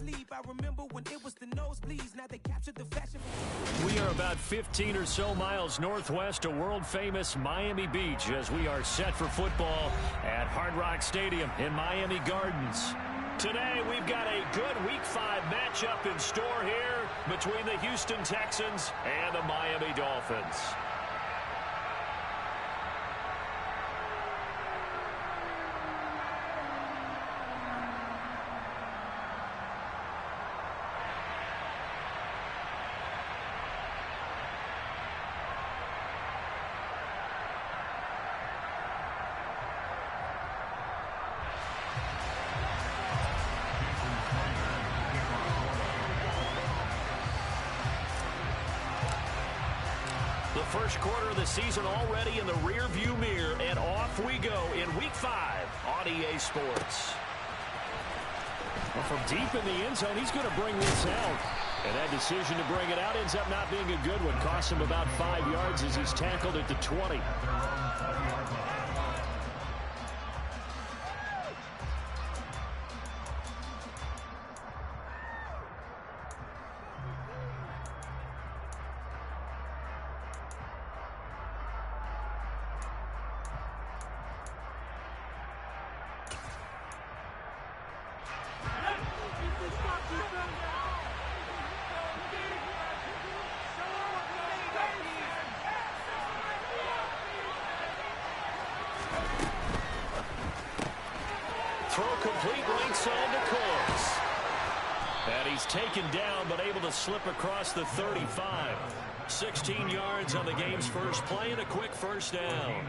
sleeve. I remember when it was the nosebleeds. Now they captured the fashion. We are about 15 or so miles northwest of world-famous Miami Beach as we are set for football at Hard Rock Stadium in Miami Gardens. Today, we've got a good Week 5 matchup in store here between the Houston Texans and the Miami Dolphins. The first quarter of the season already in the rear-view mirror, and off we go in Week 5 on EA Sports. Well, from deep in the end zone, he's going to bring this out. And that decision to bring it out ends up not being a good one. Costs him about 5 yards as he's tackled at the 20. Throw complete right side to Coles. And he's taken down but able to slip across the 35. 16 yards on the game's first play and a quick first down.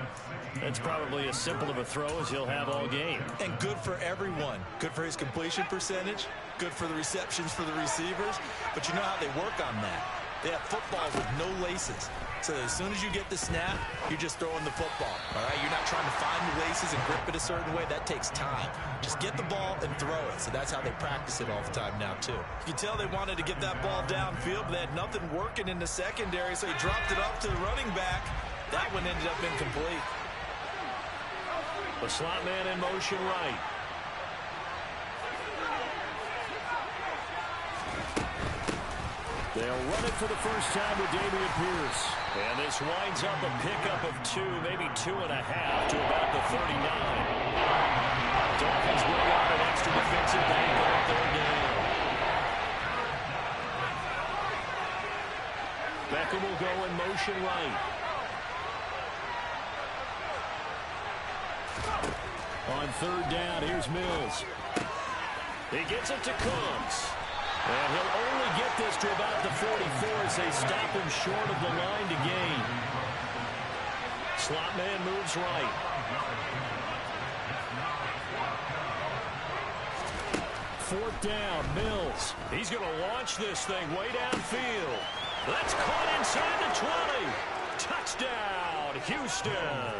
That's probably as simple of a throw as he'll have all game. And good for everyone. Good for his completion percentage. Good for the receptions for the receivers. But you know how they work on that. They have footballs with no laces. So as soon as you get the snap, you're just throwing the football. All right, you're not trying to find the laces and grip it a certain way. That takes time. Just get the ball and throw it. So that's how they practice it all the time now, too. You can tell they wanted to get that ball downfield, but they had nothing working in the secondary, so he dropped it off to the running back. That one ended up incomplete. The slot man in motion right. They'll run it for the first time with Dameon Pierce. And this winds up a pickup of 2, maybe 2.5 to about the 39. Dolphins bring out an extra defensive back on 3rd down. Beckham will go in motion right. On 3rd down, here's Mills. He gets it to Combs. And he'll only get this to about the 44 as they stop him short of the line to gain. Slot man moves right. Fourth down, Mills. He's going to launch this thing way downfield. That's caught inside the 20. Touchdown, Houston.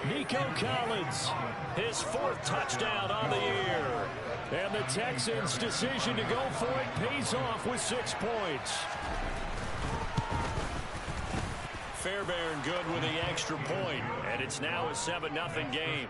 Nico Collins, his 4th touchdown on the year. And the Texans' decision to go for it pays off with 6 points. Fairbairn good with the extra point, and it's now a 7-0 game.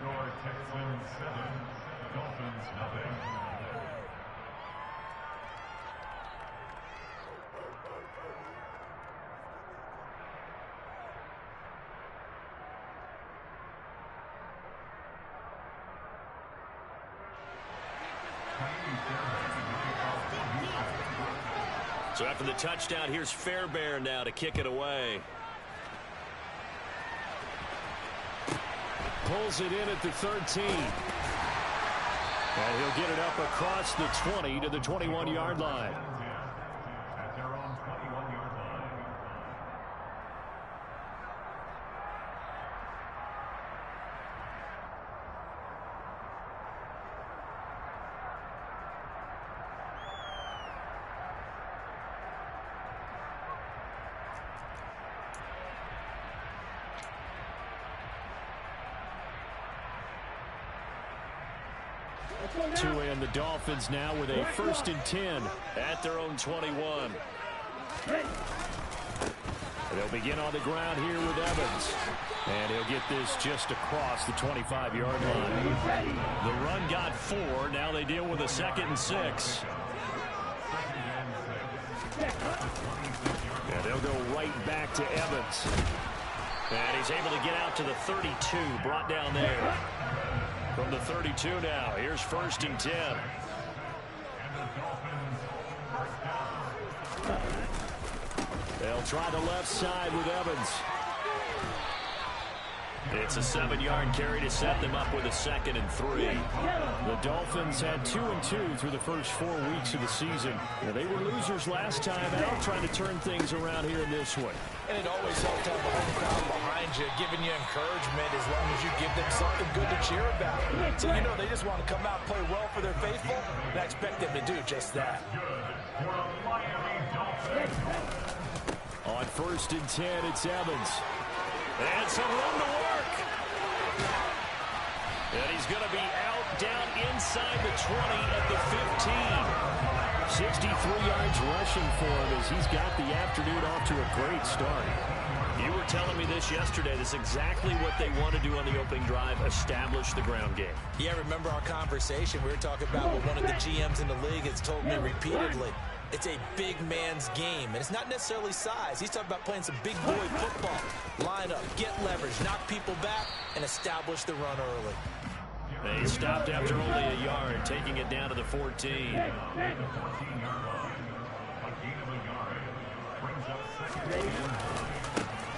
So after the touchdown, here's Fairbairn now to kick it away. Pulls it in at the 13. And he'll get it up across the 20 to the 21-yard line. To end the Dolphins now with a 1st and 10 at their own 21. They'll begin on the ground here with Evans. And he'll get this just across the 25-yard line. The run got 4. Now they deal with a 2nd and 6. And they'll go right back to Evans. And he's able to get out to the 32. Brought down there. From the 32 now. Here's 1st and 10. They'll try the left side with Evans. It's a 7-yard carry to set them up with a 2nd and 3. The Dolphins had 2-2 through the first 4 weeks of the season. Now, they were losers last time out, trying to turn things around here in this one. And it always helps to have the home crowd behind you, giving you encouragement as long as you give them something good to cheer about. So you know they just want to come out and play well for their faithful, and I expect them to do just that. On 1st and 10, it's Evans. And some room to work. And he's going to be out down inside the 20 at the 15. 63 yards rushing for him as he's got the afternoon off to a great start. You were telling me this yesterday. This is exactly what they want to do on the opening drive, establish the ground game. Yeah, remember our conversation. We were talking about what one of the GMs in the league has told me repeatedly. It's a big man's game, and it's not necessarily size. He's talking about playing some big boy football. Line up, get leverage, knock people back, and establish the run early. They stopped after only a yard, taking it down to the 14.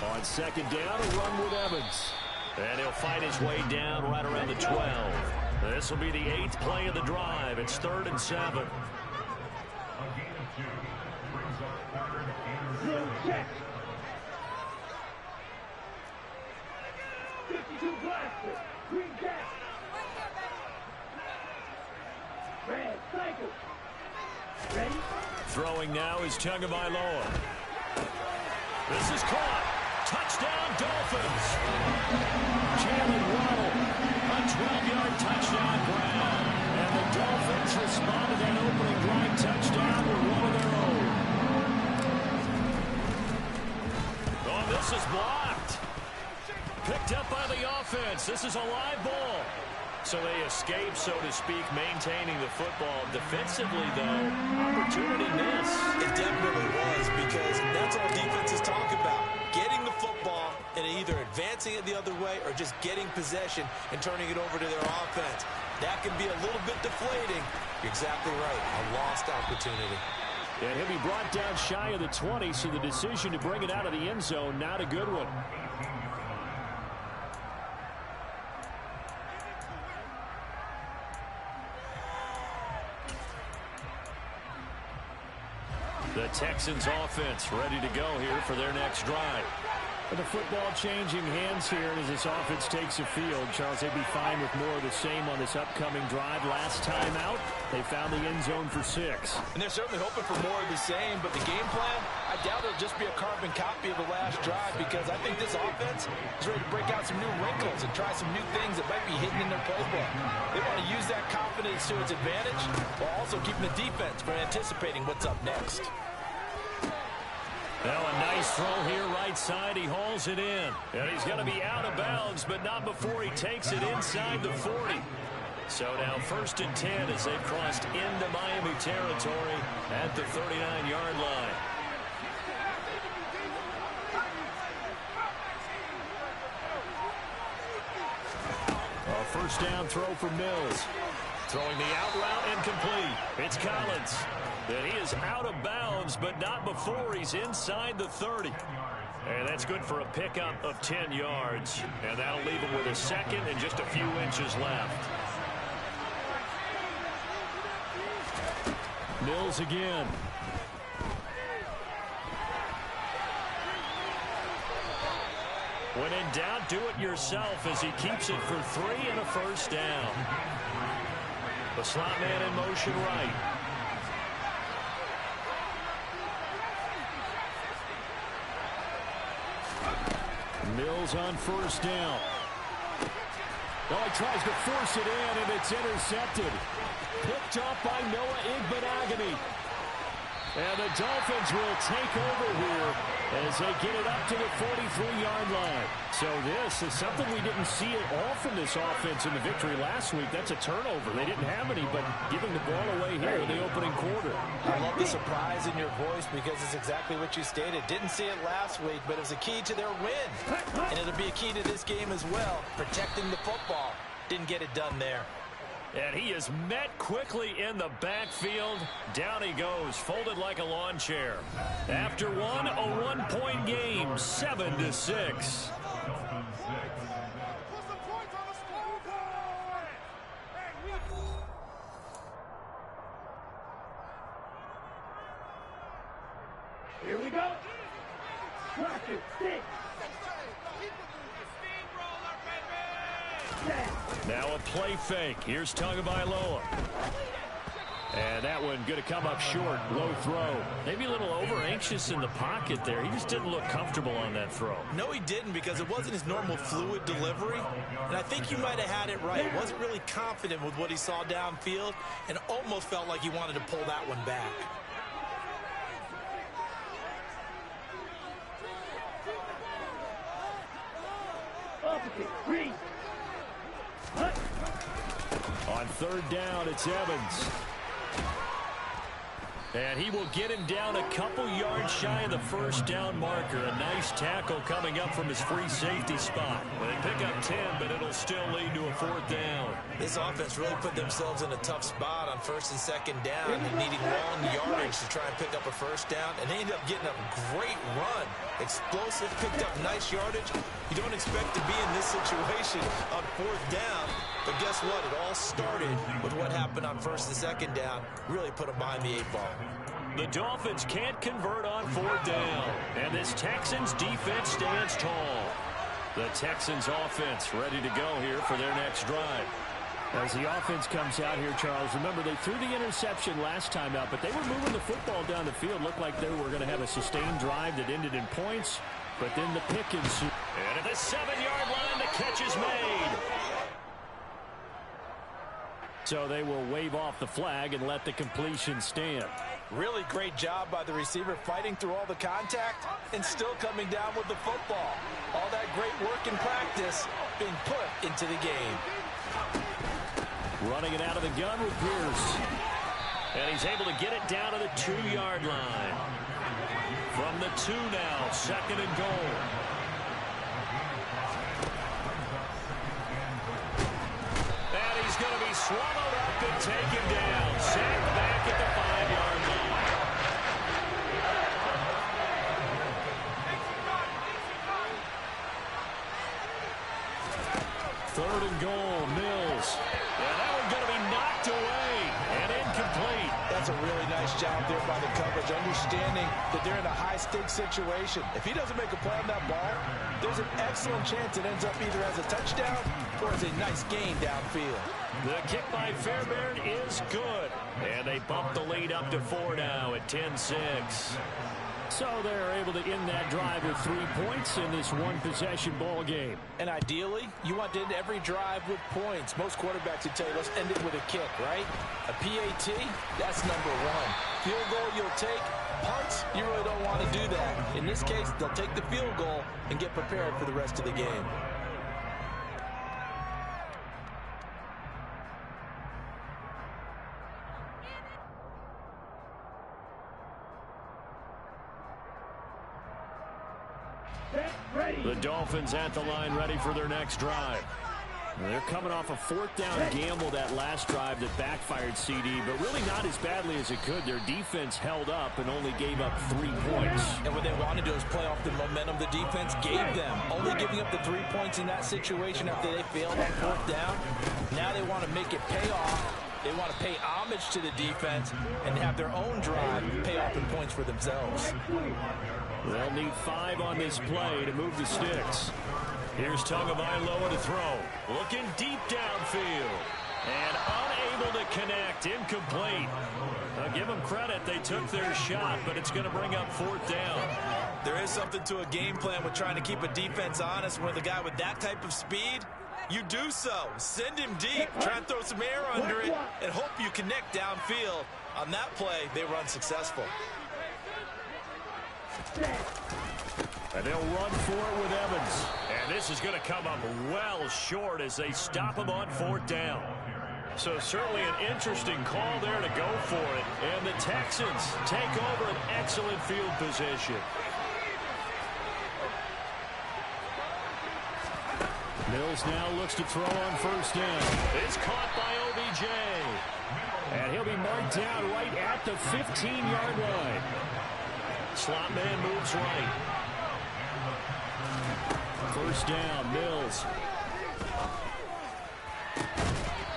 On 2nd down, a run with Evans. And he'll fight his way down right around the 12. This will be the 8th play of the drive. It's 3rd and 7. Check. 52 blaster. Green jack. Red cycle. Ready? Throwing now is Tagovailoa. This is caught. Touchdown, Dolphins. Jalen Waddle, a 12-yard touchdown grab. And the Dolphins responded to that opening drive touchdown with one of their own. Oh, this is blocked. Picked up by the offense. This is a live ball. So they escape, so to speak, maintaining the football. Defensively, though, opportunity missed. It definitely was, because that's all defenses talk about. Getting the football and either advancing it the other way or just getting possession and turning it over to their offense. That can be a little bit deflating. You're exactly right. A lost opportunity. And he'll be brought down shy of the 20, so the decision to bring it out of the end zone, not a good one. The Texans offense ready to go here for their next drive. With the football changing hands here, and as this offense takes the field, Charles, they'd be fine with more of the same on this upcoming drive. Last time out, they found the end zone for 6. And they're certainly hoping for more of the same, but the game plan, I doubt it'll just be a carbon copy of the last drive, because I think this offense is ready to break out some new wrinkles and try some new things that might be hidden in their playbook. They want to use that confidence to its advantage while also keeping the defense from anticipating what's up next. Now a nice throw here right side. He hauls it in. And he's going to be out of bounds, but not before he takes it inside the 40. So now 1st and 10 as they've crossed into Miami territory at the 39-yard line. A 1st down throw for Mills. Throwing the out route incomplete. It's Collins. And he is out of bounds, but not before he's inside the 30. And that's good for a pickup of 10 yards. And that'll leave him with a 2nd and just a few inches left. Mills again. When in doubt, do it yourself as he keeps it for 3 and a 1st down. The slot man in motion right. Mills on 1st down. Oh, he tries to force it in, and it's intercepted. Picked off by Noah Igbenogany. And the Dolphins will take over here as they get it up to the 43-yard line. So this is something we didn't see at all from this offense in the victory last week. That's a turnover. They didn't have any, but giving the ball away here in the opening quarter. I love the surprise in your voice because it's exactly what you stated. Didn't see it last week, but it was a key to their win. And it'll be a key to this game as well, protecting the football. Didn't get it done there. And he is met quickly in the backfield. Down he goes, folded like a lawn chair. After one, a one-point game, 7-6. Here we go. Watch it, stick. Now a play fake. Here's Tagovailoa. And that one going to come up short. Low throw. Maybe a little over-anxious in the pocket there. He just didn't look comfortable on that throw. No, he didn't, because it wasn't his normal fluid delivery. And I think you might have had it right. He wasn't really confident with what he saw downfield and almost felt like he wanted to pull that one back. Opposite, green. On third down, it's Evans. And he will get him down a couple yards shy of the first down marker. A nice tackle coming up from his free safety spot. They pick up 10, but it'll still lead to a fourth down. This offense really put themselves in a tough spot on first and second down, needing long yardage to try and pick up a first down, and they ended up getting a great run. Explosive, picked up nice yardage. You don't expect to be in this situation on fourth down, but guess what? It all started with what happened on first and second down. Really put them behind the 8 ball. The Dolphins can't convert on fourth down, and this Texans defense stands tall. The Texans offense ready to go here for their next drive. As the offense comes out here, Charles, remember they threw the interception last time out, but they were moving the football down the field. Looked like they were going to have a sustained drive that ended in points, but then the pick ensued. And at the 7-yard line, the catch is made. So they will wave off the flag and let the completion stand. Really great job by the receiver, fighting through all the contact and still coming down with the football. All that great work in practice being put into the game. Running it out of the gun with Pierce. And he's able to get it down to the 2-yard line. From the 2 now, second and goal. And he's going to be swallowed up and taken down. Sacked back at the 5-yard line. Third and goal, Mills. And that one's going to be knocked away and incomplete. That's a really nice job there by the coverage, understanding that they're in a high-stakes situation. If he doesn't make a play on that ball, there's an excellent chance it ends up either as a touchdown or as a nice gain downfield. The kick by Fairbairn is good. And they bump the lead up to 4 now at 10-6. So they're able to end that drive with 3 points in this one-possession ball game. And ideally, you want to end every drive with points. Most quarterbacks would tell you, let's end it with a kick, right? A PAT, that's number 1. Field goal you'll take. Punts, you really don't want to do that. In this case, they'll take the field goal and get prepared for the rest of the game. The Dolphins at the line ready for their next drive. They're coming off a 4th down gamble that last drive that backfired CD, but really not as badly as it could. Their defense held up and only gave up 3 points. And what they wanted to do is play off the momentum the defense gave them. Only giving up the 3 points in that situation after they failed on 4th down. Now they want to make it pay off. They want to pay homage to the defense and have their own drive pay off in points for themselves. They'll need 5 on this play to move the sticks. Here's Tagovailoa to throw. Looking deep downfield. And unable to connect. Incomplete. I'll give them credit. They took their shot, but it's going to bring up 4th down. There is something to a game plan with trying to keep a defense honest. With a guy with that type of speed, you do so. Send him deep. Try and throw some air under it and hope you connect downfield. On that play, they were unsuccessful. And they'll run for it with Evans. And this is going to come up well short as they stop him on 4th down. So certainly an interesting call there to go for it. And the Texans take over an excellent field position. Mills now looks to throw on 1st down. It's caught by OBJ. And he'll be marked down right at the 15-yard line. Slot man moves right. 1st down, Mills.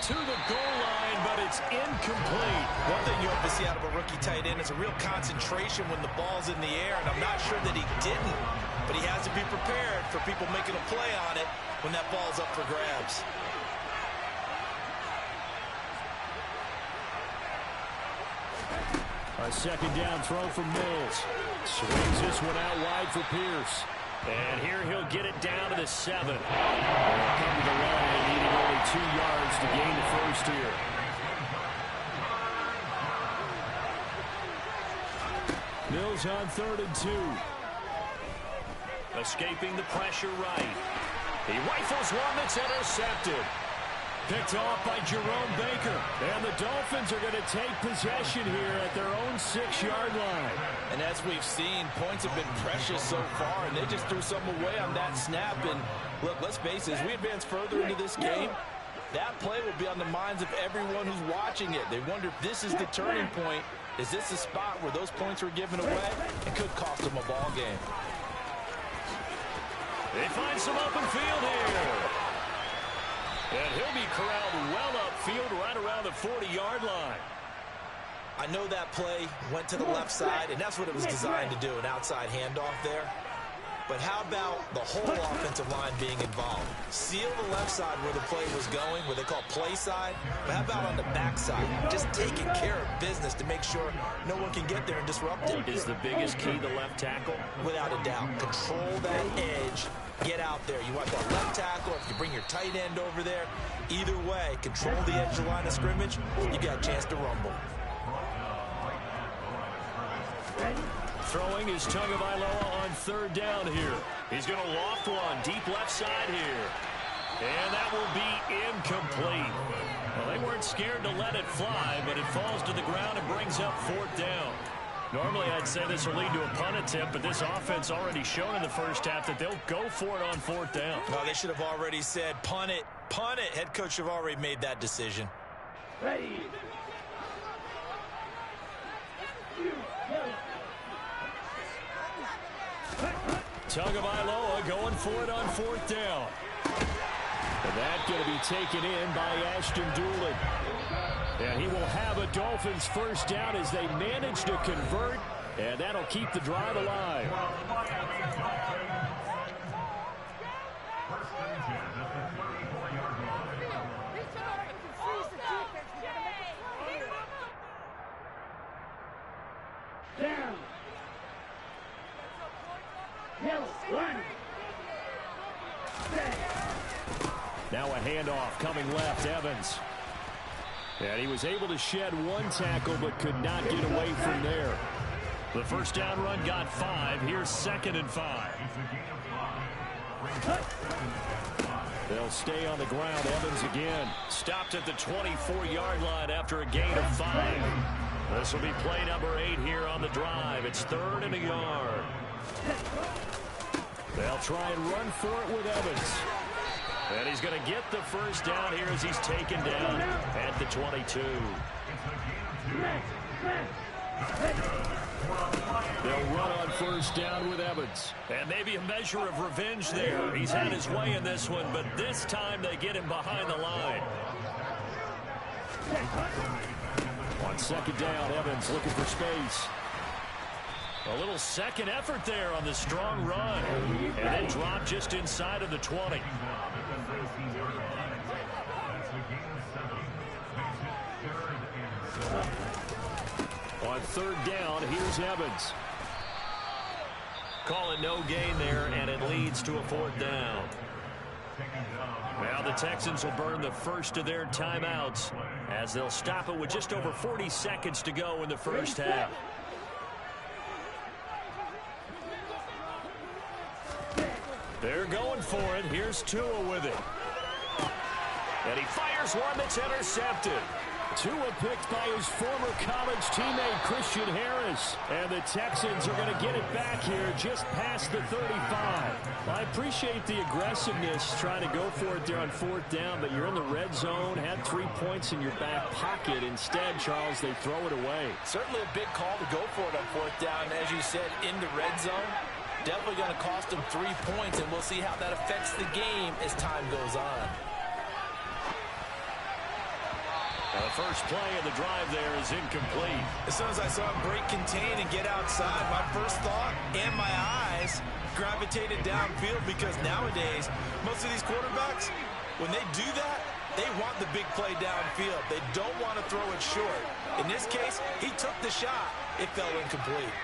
To the goal line, but it's incomplete. One thing you hope to see out of a rookie tight end is a real concentration when the ball's in the air, and I'm not sure that he didn't, but he has to be prepared for people making a play on it when that ball's up for grabs. A 2nd down throw from Mills. Swings this one out wide for Pierce. And here he'll get it down to the 7. They'll come to the line, needing only 2 yards to gain the 1st here. Mills on 3rd and 2. Escaping the pressure right. He rifles one that's intercepted. Picked off by Jerome Baker. And the Dolphins are going to take possession here at their own 6-yard line. And as we've seen, points have been precious so far, and they just threw some away on that snap. And look, let's face it, as we advance further into this game, that play will be on the minds of everyone who's watching it. They wonder if this is the turning point. Is this the spot where those points were given away? It could cost them a ball game. They find some open field here. And he'll be corralled well upfield right around the 40-yard line. I know that play went to the left side, and that's what it was designed to do, an outside handoff there. But how about the whole offensive line being involved? Seal the left side where the play was going, where they call play side. But how about on the back side? Just taking care of business to make sure no one can get there and disrupt it. Is the biggest key the left tackle? Without a doubt. Control that edge. Get out there. You want that left tackle. If you bring your tight end over there, either way, control the edge of the line of scrimmage, you got a chance to rumble. Throwing is Tagovailoa on 3rd down here. He's going to loft one deep left side here. And that will be incomplete. Well, they weren't scared to let it fly, but it falls to the ground and brings up 4th down. Normally, I'd say this will lead to a punt attempt, but this offense already shown in the first half that they'll go for it on 4th down. Well, they should have already said, punt it, punt it. Head coach should have already made that decision. Ready. Tagovailoa going for it on 4th down. And that's going to be taken in by Ashton Doolin. And he will have a Dolphins 1st down as they manage to convert, and that'll keep the drive alive. Down. Hill, run. Now a handoff coming left, Evans. And he was able to shed one tackle but could not get away from there. The 1st down run got 5. Here's 2nd and 5. They'll stay on the ground. Evans again. Stopped at the 24-yard line after a gain of 5. This will be play number 8 here on the drive. It's 3rd and a yard. They'll try and run for it with Evans. And he's going to get the 1st down here as he's taken down at the 22. They'll run on 1st down with Evans. And maybe a measure of revenge there. He's had his way in this one, but this time they get him behind the line. On 2nd down, Evans looking for space. A little second effort there on the strong run. And then dropped just inside of the 20. On 3rd down, here's Evans. Call it no gain there, and it leads to a 4th down. Now the Texans will burn the first of their timeouts as they'll stop it with just over 40 seconds to go in the first half. They're going for it. Here's Tua with it. And he fires one that's intercepted. Tua picked by his former college teammate Christian Harris. And the Texans are going to get it back here just past the 35. I appreciate the aggressiveness trying to go for it there on 4th down, but you're in the red zone, had 3 points in your back pocket. Instead, Charles, they throw it away. Certainly a big call to go for it on 4th down. As you said, in the red zone, definitely going to cost them 3 points, and we'll see how that affects the game as time goes on. The first play of the drive there is incomplete. As soon as I saw him break contain and get outside, my first thought and my eyes gravitated downfield, because nowadays, most of these quarterbacks, when they do that, they want the big play downfield. They don't want to throw it short. In this case, he took the shot. It fell incomplete.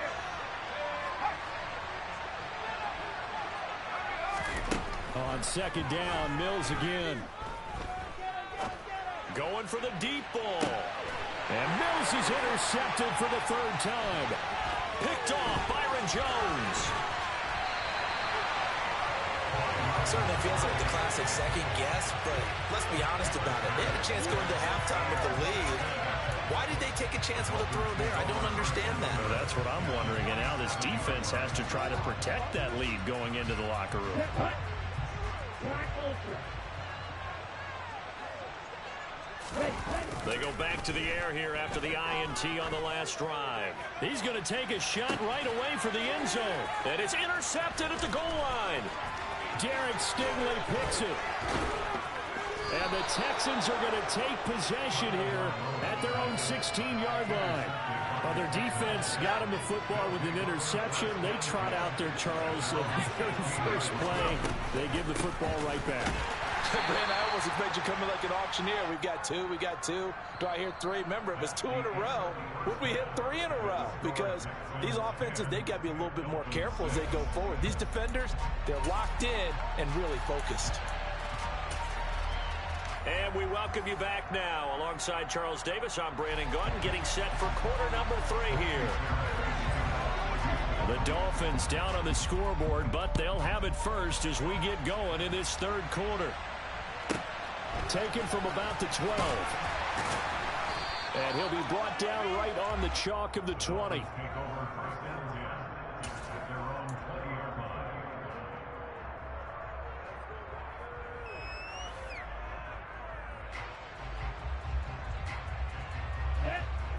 On 2nd down, Mills again. Going for the deep ball. And Mills is intercepted for the 3rd time. Picked off Byron Jones. Certainly feels like the classic second guess, but let's be honest about it. They had a chance going to halftime with the lead. Why did they take a chance with a throw there? I don't understand that. Well, that's what I'm wondering. And now this defense has to try to protect that lead going into the locker room. They go back to the air here after the INT on the last drive. He's going to take a shot right away for the end zone. And it's intercepted at the goal line. Derek Stingley picks it. And the Texans are going to take possession here at their own 16-yard line. Well, their defense got him the football with an interception. They trot out there, Charles, at the very first play. They give the football right back. Man, I almost expect you coming like an auctioneer. We've got two. Do I hear 3? Remember, it was 2 in a row. Would we hit 3 in a row? Because these offenses, they got to be a little bit more careful as they go forward. These defenders, they're locked in and really focused. And we welcome you back now. Alongside Charles Davis, I'm Brandon Gunn, getting set for quarter number 3 here. The Dolphins down on the scoreboard, but they'll have it first as we get going in this 3rd quarter. Taken from about the 12. And he'll be brought down right on the chalk of the 20.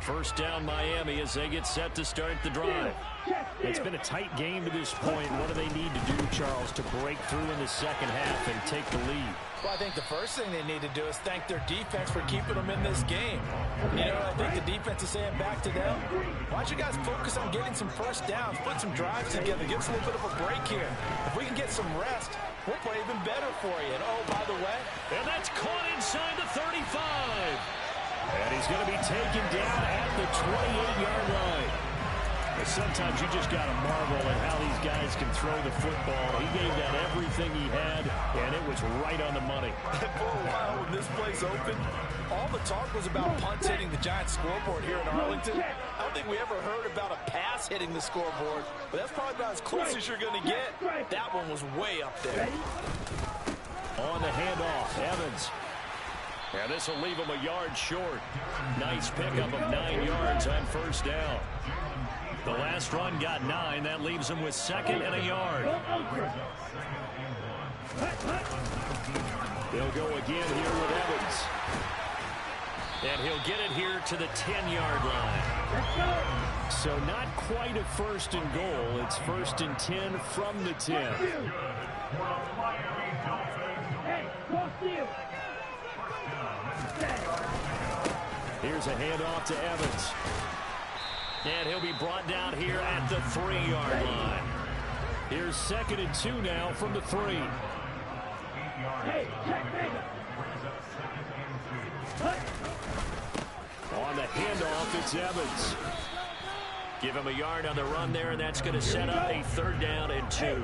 First down Miami as they get set to start the drive. It's been a tight game to this point. What do they need to do, Charles, to break through in the second half and take the lead? Well, I think the first thing they need to do is thank their defense for keeping them in this game. You know, I think the defense is saying back to them, why don't you guys focus on getting some first downs, put some drives together, give us a little bit of a break here. If we can get some rest, we'll play even better for you. And, oh, by the way, and that's caught inside the 35. And he's going to be taken down at the 28-yard line. Sometimes you just got to marvel at how these guys can throw the football. He gave that everything he had, and it was right on the money. For a while, when this place opened, all the talk was about punts hitting the Giants scoreboard here in Arlington. I don't think we ever heard about a pass hitting the scoreboard, but that's probably about as close as you're going to get. That one was way up there. On the handoff, Evans. And this will leave him a yard short. Nice pickup of 9 yards on first down. The last run got 9. That leaves him with 2nd and a yard. They'll go again here with Evans. And he'll get it here to the 10-yard line. So not quite a 1st and goal. It's 1st and 10 from the 10. Here's a handoff to Evans. And he'll be brought down here at the 3-yard line. Here's 2nd and 2 now from the 3. On the handoff, it's Evans. Give him a yard on the run there, and that's going to set up a 3rd down and 2.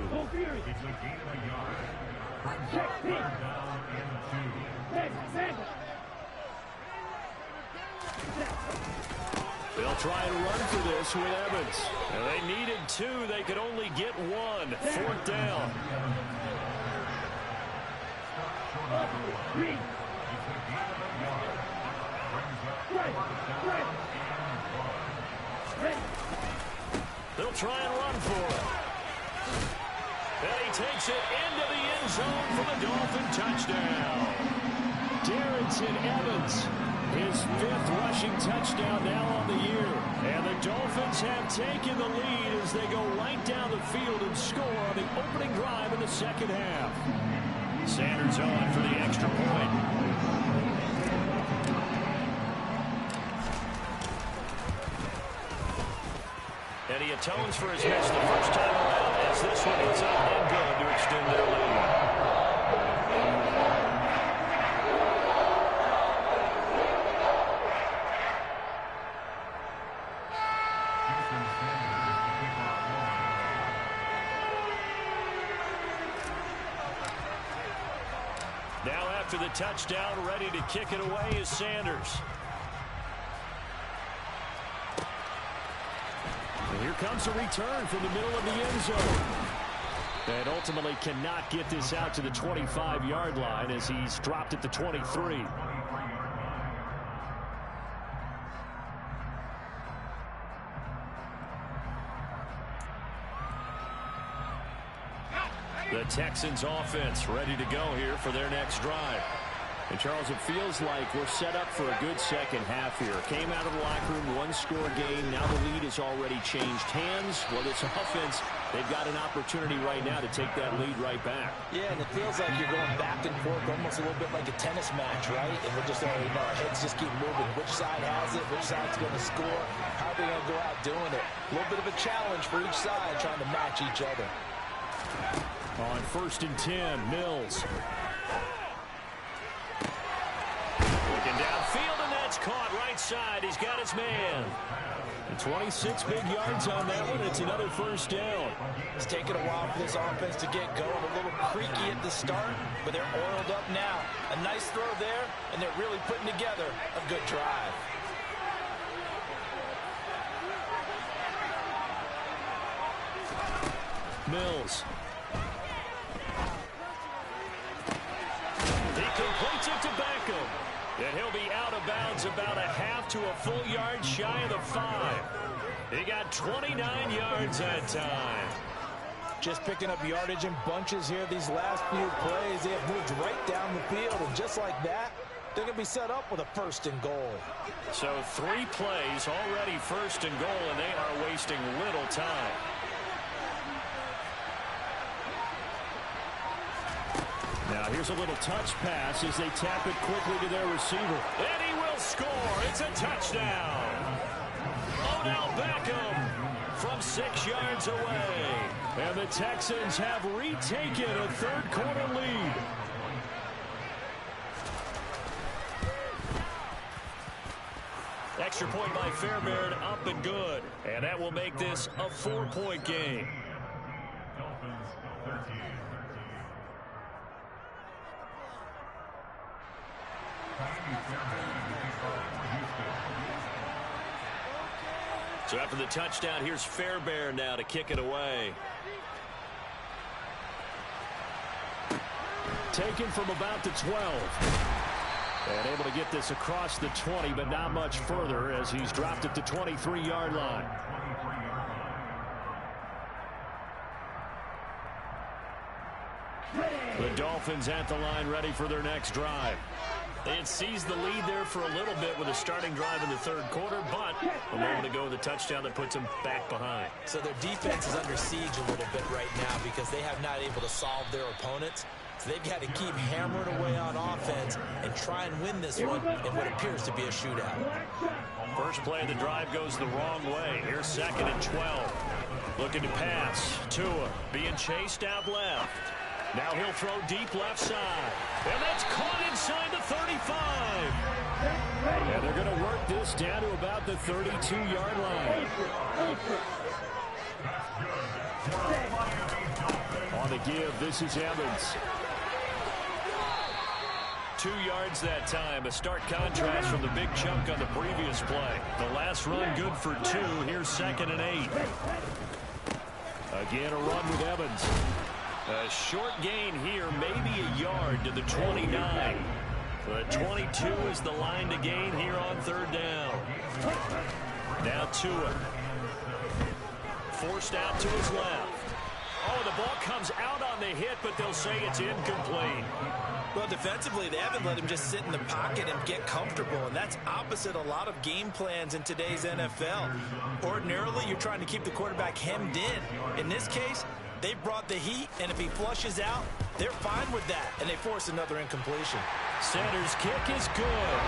They'll try and run for this with Evans. And they needed 2. They could only get 1. 4th down. Read. They'll try and run for it. And he takes it into the end zone for the Dolphin touchdown. Darrington Evans, his 5th rushing touchdown now on the year. And the Dolphins have taken the lead as they go right down the field and score on the opening drive in the second half. Sanders on for the extra point. And he atones for his miss the first time around as this one is up and good to extend their lead. Now after the touchdown, ready to kick it away is Sanders. And here comes a return from the middle of the end zone. And ultimately cannot get this out to the 25-yard line as he's dropped at the 23. The Texans offense ready to go here for their next drive. And Charles, it feels like we're set up for a good second half here. Came out of the locker room, one-score game. Now the lead has already changed hands. Well, this offense, they've got an opportunity right now to take that lead right back. Yeah, and it feels like you're going back and forth, almost a little bit like a tennis match, right? And we're just, our heads just keep moving. Which side has it? Which side's going to score? How are they going to go out doing it? A little bit of a challenge for each side, trying to match each other. On 1st and 10, Mills. Looking downfield, and that's caught right side. He's got his man. And 26 big yards on that one. It's another first down. It's taken a while for this offense to get going. A little creaky at the start, but they're oiled up now. A nice throw there, and they're really putting together a good drive. Mills. He completes it to Beckham. And he'll be out of bounds about a half to a full yard shy of the 5. He got 29 yards that time. Just picking up yardage in bunches here these last few plays. They have moved right down the field, and just like that, they're going to be set up with a 1st and goal. So 3 plays already 1st and goal, and they are wasting little time. Now here's a little touch pass as they tap it quickly to their receiver. And he will score. It's a touchdown. Odell Beckham from 6 yards away. And the Texans have retaken a 3rd quarter lead. Extra point by Fairbairn, up and good. And that will make this a 4-point game. So after the touchdown, here's Fairbairn now to kick it away. Taken from about the 12. And able to get this across the 20, but not much further as he's dropped at the 23-yard line. The Dolphins at the line ready for their next drive. They had seized the lead there for a little bit with a starting drive in the 3rd quarter, but a moment ago the touchdown that puts them back behind. So their defense is under siege a little bit right now because they have not able to solve their opponents. So they've got to keep hammering away on offense and try and win this one in what appears to be a shootout. First play of the drive goes the wrong way. Here's 2nd and 12. Looking to pass. Tua being chased out left. Now he'll throw deep left side. And that's caught inside the 35. And they're going to work this down to about the 32-yard line. On the give, this is Evans. 2 yards that time. A stark contrast from the big chunk on the previous play. The last run good for 2. Here's 2nd and 8. Again, a run with Evans. A short gain here, maybe a yard to the 29. But 22 is the line to gain here on third down. Now Tua. Forced out to his left. Oh, the ball comes out on the hit, but they'll say it's incomplete. Well, defensively, they haven't let him just sit in the pocket and get comfortable, and that's opposite a lot of game plans in today's NFL. Ordinarily, you're trying to keep the quarterback hemmed in. In this case, they brought the heat, and if he flushes out, they're fine with that, and they force another incompletion. Center's kick is good.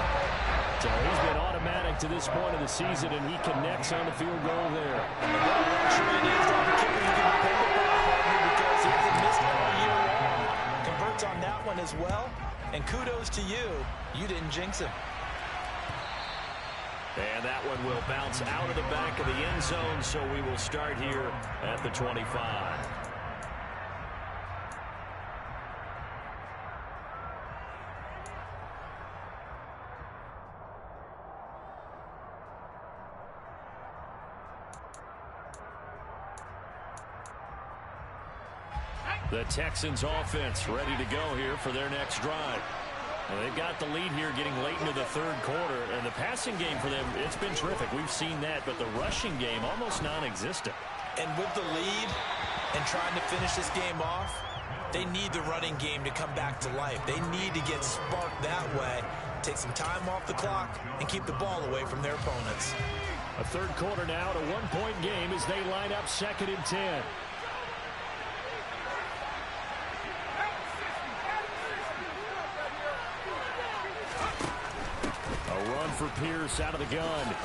So he's been automatic to this point of the season, and he connects on the field goal there. And what a luxury it is to have a kicker you can depend upon, partner, because he hasn't missed all year long. Converts on that one as well, and kudos to you. You didn't jinx him. And that one will bounce out of the back of the end zone, so we will start here at the 25. The Texans offense ready to go here for their next drive. Well, they've got the lead here getting late into the third quarter, and the passing game for them, it's been terrific. We've seen that, but the rushing game almost non-existent. And with the lead and trying to finish this game off, they need the running game to come back to life. They need to get sparked that way, take some time off the clock, and keep the ball away from their opponents. A third quarter now, a one-point game as they line up 2nd and 10. For Pierce out of the gun.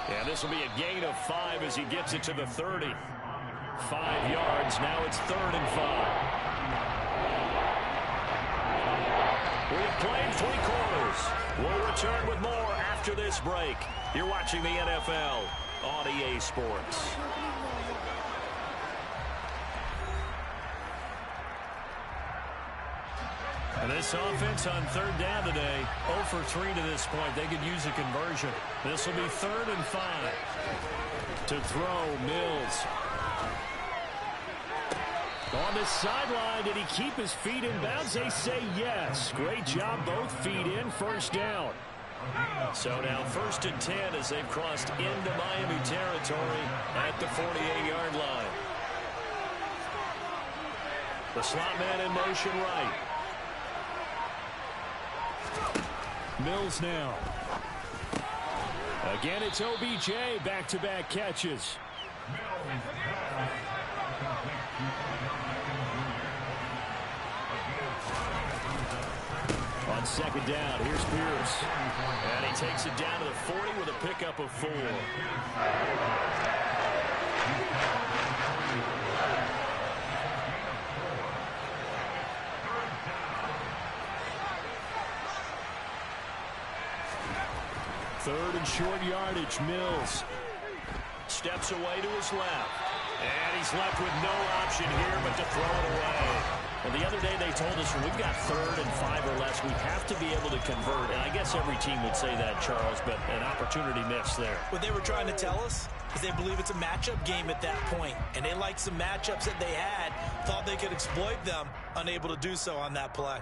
And this will be a gain of 5 as he gets it to the 30. 5 yards. Now it's 3rd and 5. We have played 3 quarters. We'll return with more after this break. You're watching the NFL on EA Sports. And this offense on 3rd down today, 0 for 3 to this point. They could use a conversion. This will be 3rd and 5. To throw, Mills. On the sideline, did he keep his feet in bounds? They say yes. Great job, both feet in, 1st down. So now 1st and 10 as they've crossed into Miami territory at the 48-yard line. The slot man in motion right. Mills now. Again, it's OBJ, back-to-back catches. On 2nd down, here's Pierce. And he takes it down to the 40 with a pickup of 4. Third and short yardage, Mills. Steps away to his left. And he's left with no option here but to throw it away. And the other day they told us when we've got 3rd and 5 or less, we have to be able to convert. And I guess every team would say that, Charles, but an opportunity missed there. What they were trying to tell us is they believe it's a matchup game at that point. And they liked some matchups that they had, thought they could exploit them, unable to do so on that play.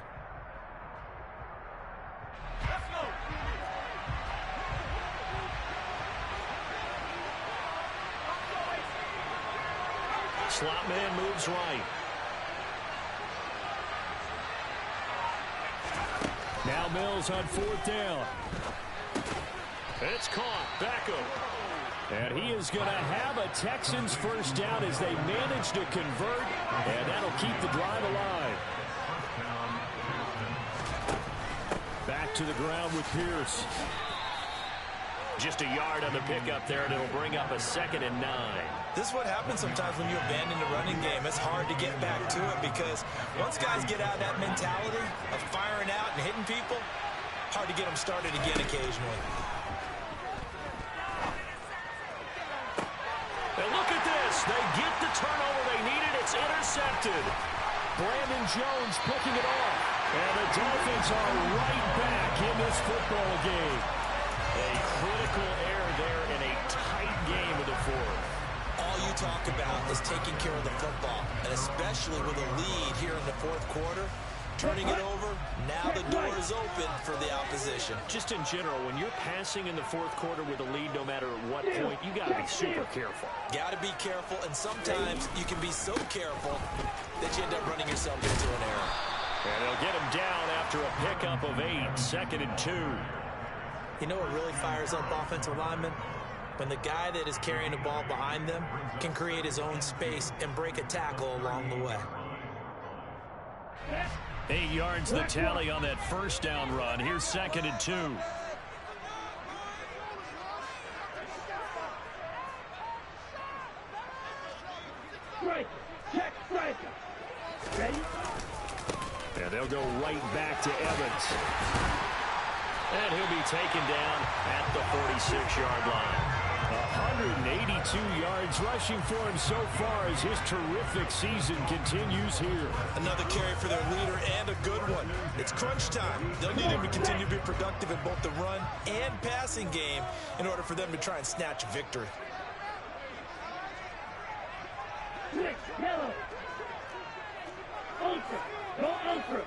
Slot man moves right. Now Mills on 4th down. It's caught. Beckham. And he is going to have a Texans 1st down as they manage to convert. And that'll keep the drive alive. Back to the ground with Pierce. Just a yard on the pickup there, and it'll bring up a 2nd and 9. This is what happens sometimes when you abandon the running game. It's hard to get back to it because once guys get out of that mentality of firing out and hitting people, hard to get them started again occasionally. And look at this. They get the turnover they needed. It's intercepted. Brandon Jones picking it off. And the Dolphins are right back in this football game. A critical error there in a tight game of the 4th. All you talk about is taking care of the football. And and especially with a lead here in the fourth quarter, turning it over, now the door is open for the opposition. Just in general, when you're passing in the fourth quarter with a lead, no matter at what point, you got to be super careful. Got to be careful, and sometimes you can be so careful that you end up running yourself into an error. And they'll get him down after a pickup of 8, 2nd and 2. You know what really fires up offensive linemen? When the guy that is carrying the ball behind them can create his own space and break a tackle along the way. 8 yards the tally on that first down run. Here's 2nd and 2. Strike. Check striker. Ready? And they'll go right back to Evans. And he'll be taken down at the 46-yard line. 182 yards rushing for him so far as his terrific season continues here. Another carry for their leader and a good one. It's crunch time. They'll need him to continue to be productive in both the run and passing game in order for them to try and snatch a victory. Switch. Yellow. Ultra. Go ultra.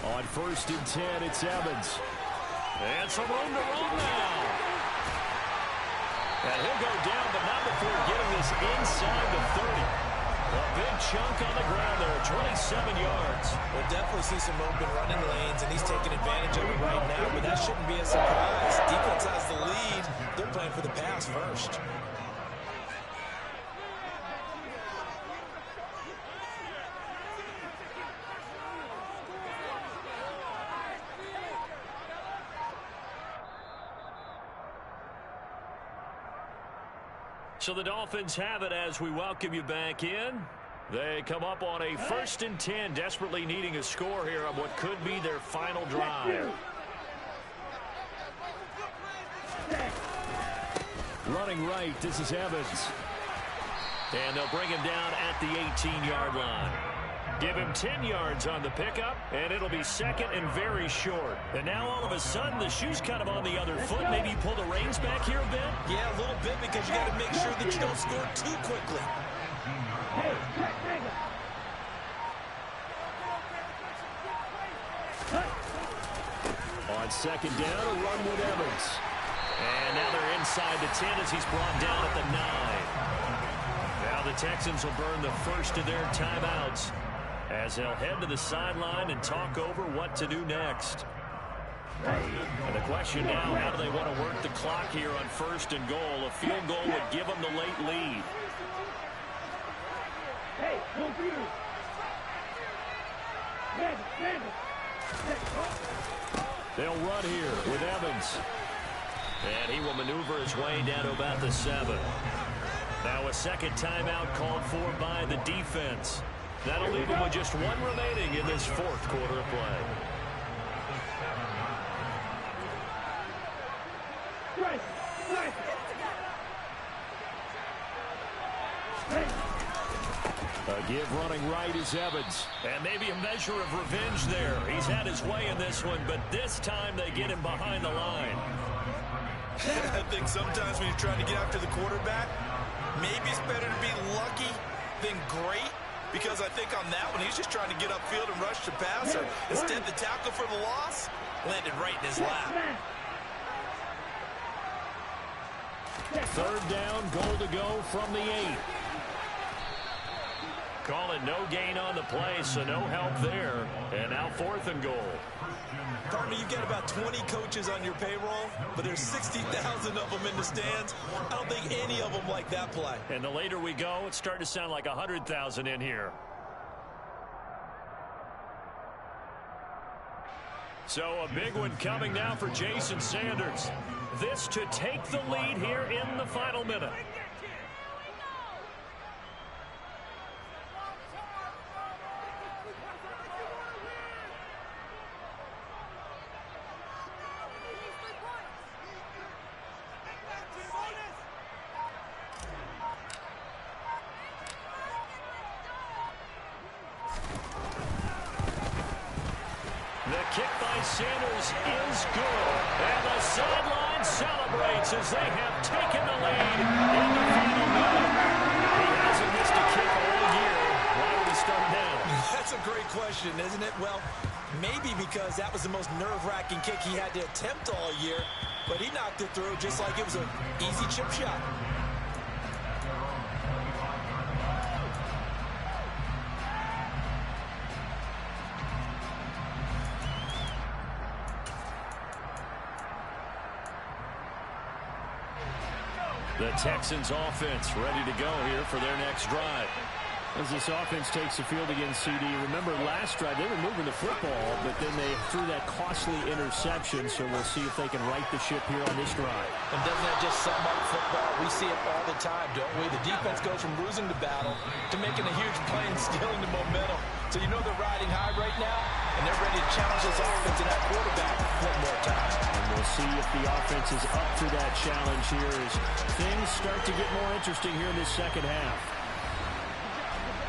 On 1st and 10, it's Evans. And some room to run now. And he'll go down, but not before getting this inside the 30. A big chunk on the ground there, 27 yards. We'll definitely see some open running lanes, and he's taking advantage of it right now, but that shouldn't be a surprise. Defense has the lead. They're playing for the pass first. So the Dolphins have it as we welcome you back in. They come up on a 1st and 10, desperately needing a score here on what could be their final drive. Running right, this is Evans. And they'll bring him down at the 18-yard line. Give him 10 yards on the pickup, and it'll be 2nd and very short. And now all of a sudden, the shoe's kind of on the other foot. Maybe you pull the reins back here a bit? Yeah, a little bit, because you got to make sure that you don't score too quickly. On 2nd down, a run with Evans. And now they're inside the 10 as he's brought down at the 9. Now the Texans will burn the first of their timeouts as they'll head to the sideline and talk over what to do next. And the question now, how do they want to work the clock here on 1st and goal? A field goal would give them the late lead. Hey, computer. They'll run here with Evans. And he will maneuver his way down to about the 7. Now a second timeout called for by the defense. That'll leave him with just one remaining in this fourth quarter of play. A give running right is Evans. And maybe a measure of revenge there. He's had his way in this one, but this time they get him behind the line. I think sometimes when you're trying to get after the quarterback, maybe it's better to be lucky than great, because I think on that one, he's just trying to get upfield and rush the passer. Instead, the tackle for the loss landed right in his lap. 3rd down, goal to go from the 8. Call it no gain on the play, so no help there. And now 4th and goal. Partner, you've got about 20 coaches on your payroll, but there's 60,000 of them in the stands. I don't think any of them like that play. And the later we go, it's starting to sound like 100,000 in here. So a big one coming now for Jason Sanders. This to take the lead here in the final minute. Sanders is good. And the sideline celebrates as they have taken the lead in the final minute. He hasn't missed a kick all year. Why would he start now? That's a great question, isn't it? Well, maybe because that was the most nerve-wracking kick he had to attempt all year, but he knocked it through just like it was an easy chip shot. The Texans offense ready to go here for their next drive. As this offense takes the field against CD, remember last drive they were moving the football, but then they threw that costly interception, so we'll see if they can right the ship here on this drive. And doesn't that just sum up football? We see it all the time, don't we? The defense goes from losing the battle to making a huge play and stealing the momentum. So you know they're riding high right now, and they're ready to challenge this offense and that quarterback one more time. And we'll see if the offense is up for that challenge here as things start to get more interesting here in this second half.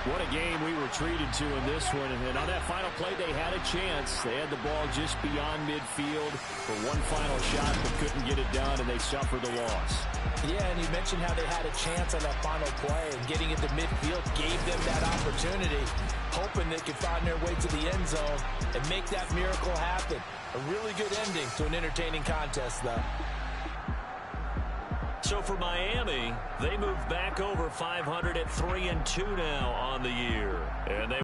What a game we were treated to in this one. And on that final play, they had a chance. They had the ball just beyond midfield for one final shot, but couldn't get it done, and they suffered the loss. Yeah, and you mentioned how they had a chance on that final play, and getting it to midfield gave them that opportunity, hoping they could find their way to the end zone and make that miracle happen. A really good ending to an entertaining contest, though. So for Miami, they move back over 500 at 3-2 now on the year. And they